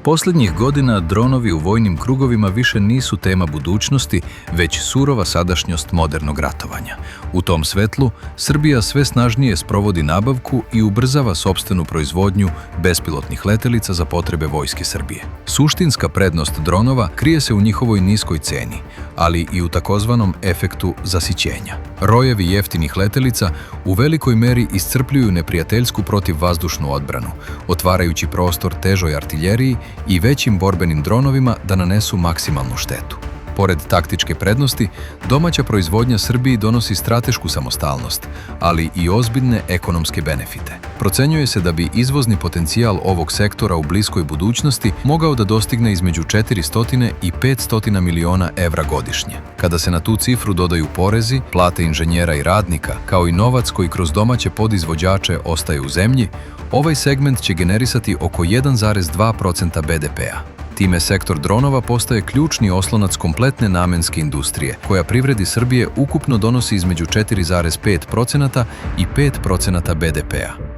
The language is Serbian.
Posljednjih godina dronovi u vojnim krugovima više nisu tema budućnosti, već surova sadašnjost modernog ratovanja. U tom svetlu, Srbija sve snažnije sprovodi nabavku i ubrzava sopstvenu proizvodnju bespilotnih letelica za potrebe Vojske Srbije. Suštinska prednost dronova krije se u njihovoj niskoj ceni, ali i u takozvanom efektu zasićenja. Rojevi jeftinih letelica u velikoj meri iscrpljuju neprijateljsku protivvazdušnu odbranu, otvarajući prostor težoj artiljeriji i većim borbenim dronovima da nanesu maksimalnu štetu. Pored taktičke prednosti, domaća proizvodnja Srbiji donosi stratešku samostalnost, ali i ozbiljne ekonomske benefite. Procenjuje se da bi izvozni potencijal ovog sektora u bliskoj budućnosti mogao da dostigne između 400 i 500 miliona evra godišnje. Kada se na tu cifru dodaju porezi, plate inženjera i radnika, kao i novac koji kroz domaće podizvođače ostaje u zemlji, ovaj segment će generisati oko 1,2% BDP-a. Time sektor dronova postaje ključni oslonac kompletne namenske industrije, koja privredi Srbije ukupno donosi između 4,5% i 5% BDP-a.